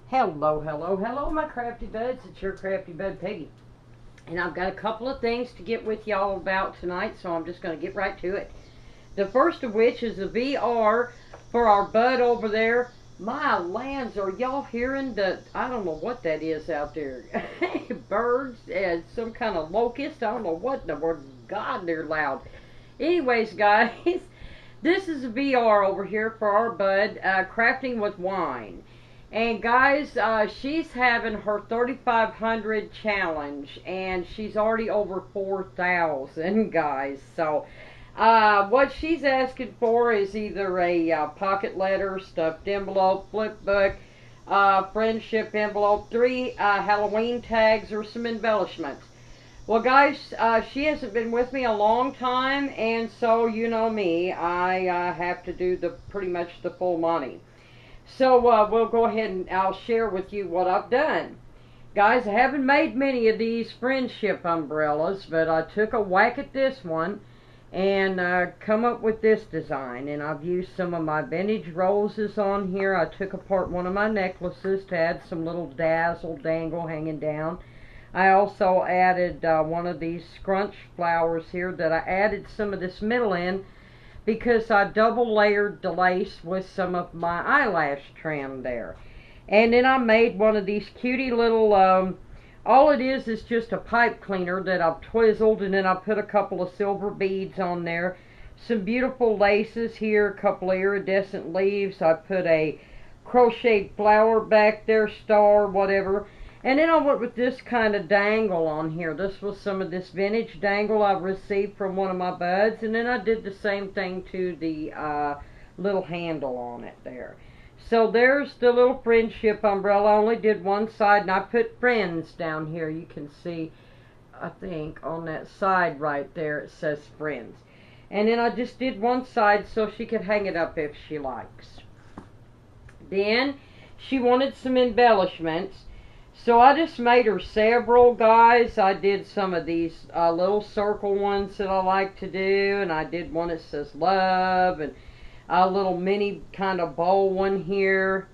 Hello, hello, hello, my crafty buds. It's your crafty bud Peggy. And I've got a couple of things to get with y'all about tonight, so I'm just going to get right to it. The first of which is a VR for our bud over there. My lands, are y'all hearing the, I don't know what that is out there. Birds and some kind of locust. I don't know what in the word. God, they're loud. Anyways, guys, this is a VR over here for our bud, crafting with wine. And guys, she's having her 3,500 challenge, and she's already over 4,000, guys. So, what she's asking for is either a pocket letter, stuffed envelope, flip book, friendship envelope, 3 Halloween tags, or some embellishments. Well, guys, she hasn't been with me a long time, and so you know me, I have to do the pretty much the full money. So we'll go ahead and I'll share with you what I've done. Guys, I haven't made many of these friendship umbrellas, but I took a whack at this one and come up with this design. And I've used some of my vintage roses on here. I took apart one of my necklaces to add some little dazzle dangle hanging down. I also added one of these scrunch flowers here that I added some of this middle in because I double layered the lace with some of my eyelash trim there. And then I made one of these cutie little, all it is just a pipe cleaner that I've twizzled, and then I put a couple of silver beads on there. Some beautiful laces here, a couple of iridescent leaves. I put a crocheted flower back there, star, whatever. And then I went with this kind of dangle on here. This was some of this vintage dangle I received from one of my buds. And then I did the same thing to the little handle on it there. So there's the little friendship umbrella. I only did one side, and I put friends down here. You can see, I think, on that side right there it says friends. And then I just did one side so she could hang it up if she likes. Then she wanted some embellishments. So I just made her several, guys. I did some of these little circle ones that I like to do. And I did one that says love. And a little mini kind of bowl one here,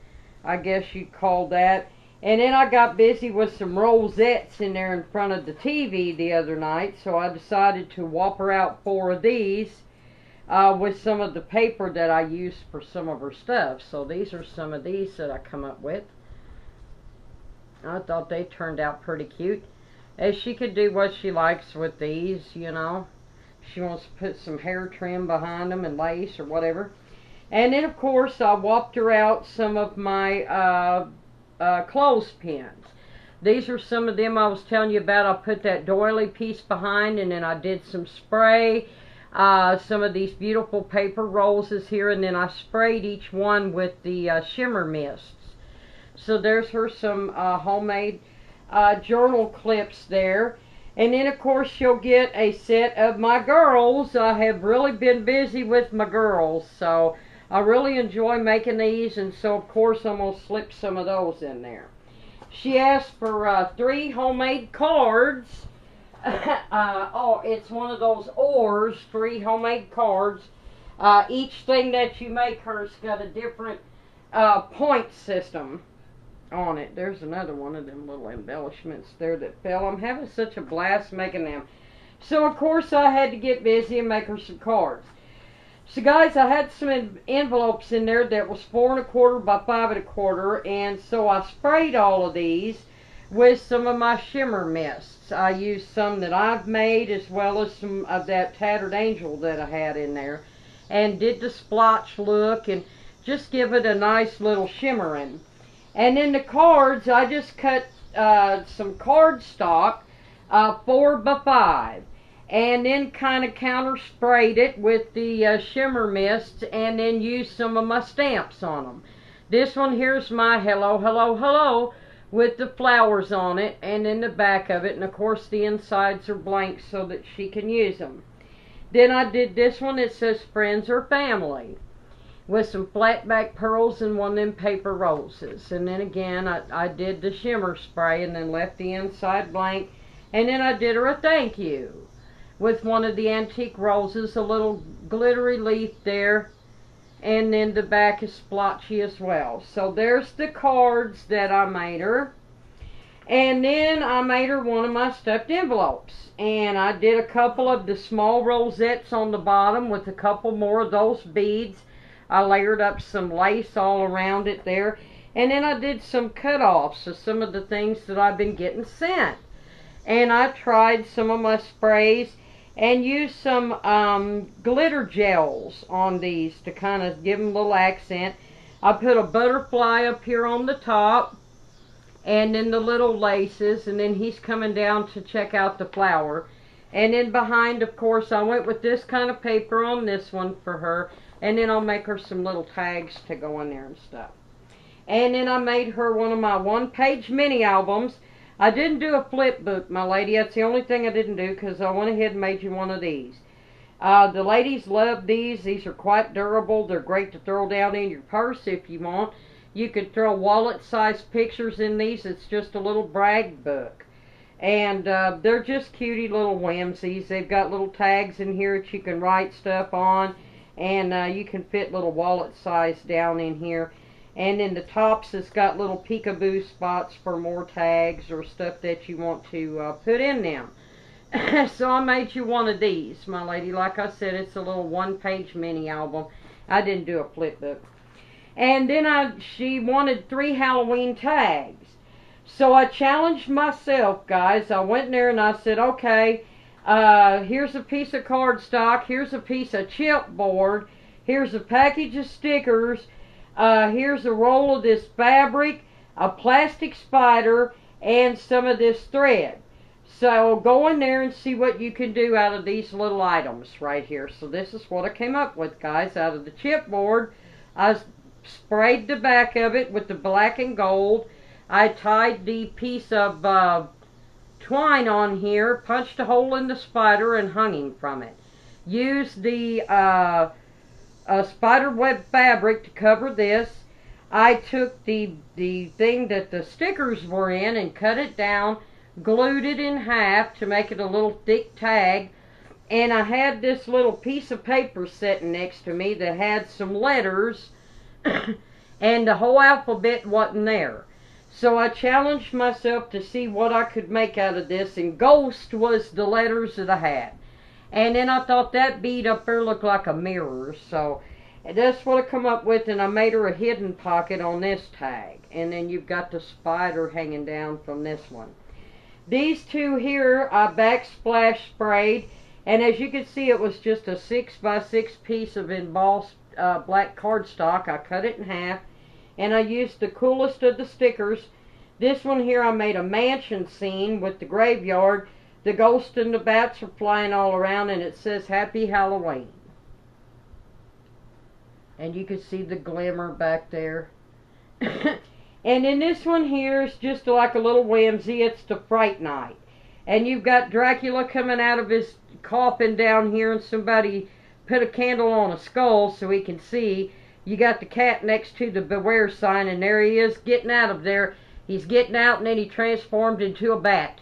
I guess you'd call that. And then I got busy with some rosettes in there in front of the TV the other night. So I decided to whopper out 4 of these with some of the paper that I used for some of her stuff. So these are some of these that I come up with. I thought they turned out pretty cute. As she could do what she likes with these, you know. She wants to put some hair trim behind them and lace or whatever. And then, of course, I whopped her out some of my clothespins. These are some of them I was telling you about. I put that doily piece behind, and then I did some spray. Some of these beautiful paper roses here, and then I sprayed each one with the shimmer mists. So there's her some homemade journal clips there. And then, of course, she'll get a set of my girls. I have really been busy with my girls, so I really enjoy making these. And so, of course, I'm going to slip some of those in there. She asked for 3 homemade cards. Oh, it's one of those oars, 3 homemade cards. Each thing that you make her's got a different point system on it. There's another one of them little embellishments there that fell. I'm having such a blast making them. So, of course, I had to get busy and make her some cards. So, guys, I had some envelopes in there that was 4 1/4 by 5 1/4, and so I sprayed all of these with some of my shimmer mists. I used some that I've made as well as some of that Tattered Angel that I had in there, and did the splotch look and just give it a nice little shimmering. And then the cards, I just cut some cardstock, 4 by 5. And then kind of counter sprayed it with the shimmer mist, and then used some of my stamps on them. This one here's my hello, hello, hello with the flowers on it, and then the back of it. And of course the insides are blank so that she can use them. Then I did this one that says friends or family, with some flat back pearls and one of them paper roses. And then again, I did the shimmer spray and then left the inside blank. And then I did her a thank you with one of the antique roses, a little glittery leaf there. And then the back is splotchy as well. So there's the cards that I made her. And then I made her one of my stuffed envelopes. And I did a couple of the small rosettes on the bottom with a couple more of those beads. I layered up some lace all around it there. And then I did some cut-offs of some of the things that I've been getting sent. And I tried some of my sprays and used some glitter gels on these to kind of give them a little accent. I put a butterfly up here on the top, and then the little laces, and then he's coming down to check out the flower. And then behind, of course, I went with this kind of paper on this one for her, and then I'll make her some little tags to go in there and stuff. And then I made her one of my one-page mini albums. I didn't do a flip book, my lady. That's the only thing I didn't do, because I went ahead and made you one of these. The ladies love these. These are quite durable. They're great to throw down in your purse if you want. You could throw wallet-sized pictures in these. It's just a little brag book. And they're just cutie little whimsies. They've got little tags in here that you can write stuff on. And you can fit little wallet size down in here. And in the tops, it's got little peekaboo spots for more tags or stuff that you want to put in them. So I made you one of these, my lady. Like I said, it's a little one-page mini album. I didn't do a flip book. And then she wanted 3 Halloween tags. So I challenged myself, guys. I went in there and I said, okay, here's a piece of cardstock. Here's a piece of chipboard. Here's a package of stickers. Here's a roll of this fabric, a plastic spider, and some of this thread. So go in there and see what you can do out of these little items right here. So this is what I came up with, guys. Out of the chipboard, I sprayed the back of it with the black and gold. I tied the piece of twine on here, punched a hole in the spider, and hung him from it. Used the spider web fabric to cover this. I took the thing that the stickers were in and cut it down, glued it in half to make it a little thick tag, and I had this little piece of paper sitting next to me that had some letters and the whole alphabet wasn't there. So I challenged myself to see what I could make out of this, and Ghost was the letters that I had. And then I thought that bead up there looked like a mirror. So that's what I come up with. And I made her a hidden pocket on this tag. And then you've got the spider hanging down from this one. These two here I backsplash sprayed. And as you can see, it was just a 6x6 piece of embossed black cardstock. I cut it in half. And I used the coolest of the stickers. This one here I made a mansion scene with the graveyard. The ghost and the bats are flying all around, and it says Happy Halloween. And you can see the glimmer back there. And then this one here is just like a little whimsy. It's the Fright Night. And you've got Dracula coming out of his coffin down here, and somebody put a candle on a skull so he can see. You got the cat next to the beware sign, and there he is getting out of there. He's getting out, and then he transformed into a bat.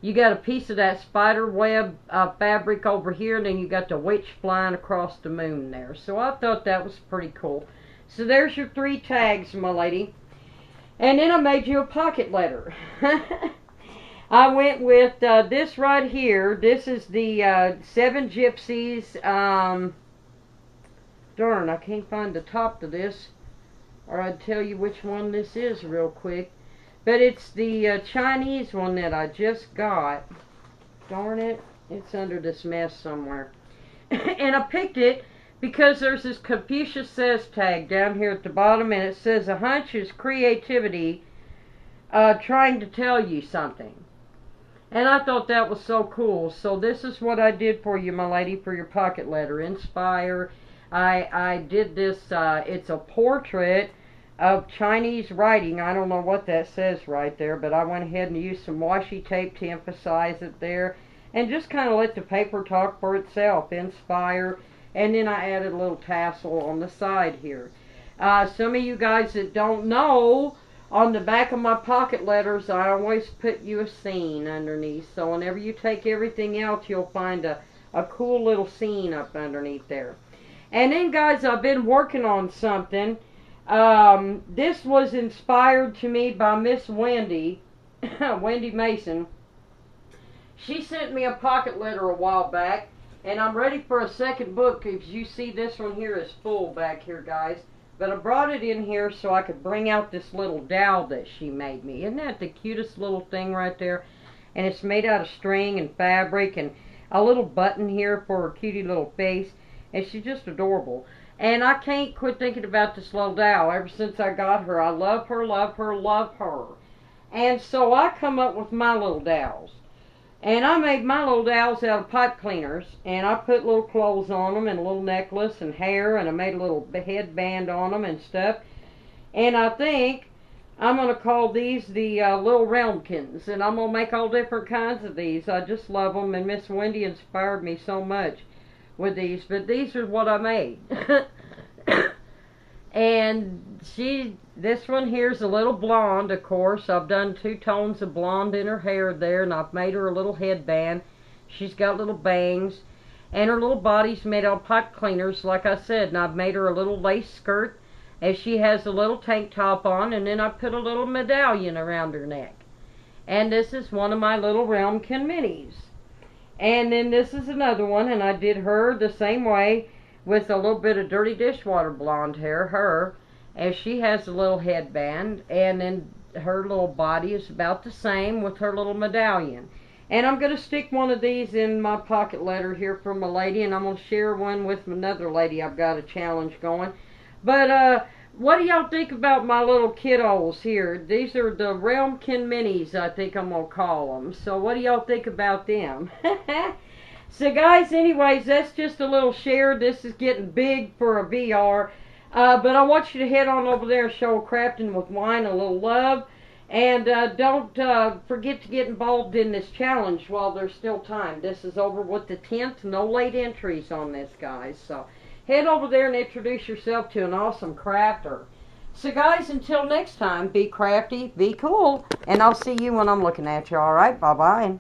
You got a piece of that spider web fabric over here, and then you got the witch flying across the moon there. So I thought that was pretty cool. So there's your 3 tags, my lady. And then I made you a pocket letter. I went with this right here. This is the 7 Gypsies. Darn, I can't find the top to this, or I'd tell you which one this is real quick. But it's the Chinese one that I just got. Darn it, it's under this mess somewhere. And I picked it because there's this Confucius Says tag down here at the bottom, and it says, a hunch is creativity trying to tell you something. And I thought that was so cool. So this is what I did for you, my lady, for your pocket letter. Inspire. I did this, it's a portrait of Chinese writing. I don't know what that says right there, but I went ahead and used some washi tape to emphasize it there, and just kind of let the paper talk for itself. Inspire. And then I added a little tassel on the side here. Some of you guys that don't know, on the back of my pocket letters I always put you a scene underneath, so whenever you take everything else, you'll find a cool little scene up underneath there. And then, guys, I've been working on something. This was inspired to me by Miss Wendy, Wendy Mason. She sent me a pocket letter a while back, and I'm ready for a second book. As you see, this one here is full back here, guys. But I brought it in here so I could bring out this little doll that she made me. Isn't that the cutest little thing right there? And it's made out of string and fabric, and a little button here for her cutie little face. And she's just adorable. And I can't quit thinking about this little doll ever since I got her. I love her, love her, love her. And so I come up with my little dolls. And I made my little dolls out of pipe cleaners, and I put little clothes on them, and a little necklace and hair, and I made a little headband on them and stuff. And I think I'm going to call these the little Realmkins, and I'm going to make all different kinds of these. I just love them, and Miss Wendy inspired me so much with these, but these are what I made. And this one here's a little blonde, of course. I've done 2 tones of blonde in her hair there, and I've made her a little headband. She's got little bangs, and her little body's made out of pipe cleaners, like I said, and I've made her a little lace skirt, and she has a little tank top on, and then I put a little medallion around her neck. And this is one of my little Realmkin minis. And then this is another one, and I did her the same way, with a little bit of dirty dishwater blonde hair, her, and she has a little headband, and then her little body is about the same with her little medallion. And I'm going to stick one of these in my pocket letter here from a lady, and I'm going to share one with another lady. I've got a challenge going. But what do y'all think about my little kiddos here? These are the Realmkin Minis, I think I'm going to call them. So what do y'all think about them? So guys, anyways, that's just a little share. This is getting big for a VR. But I want you to head on over there and show Crafting with Wine a little love. And don't forget to get involved in this challenge while there's still time. This is over with the 10th. No late entries on this, guys. So head over there and introduce yourself to an awesome crafter. So guys, until next time, be crafty, be cool. And I'll see you when I'm looking at you, alright? Bye-bye.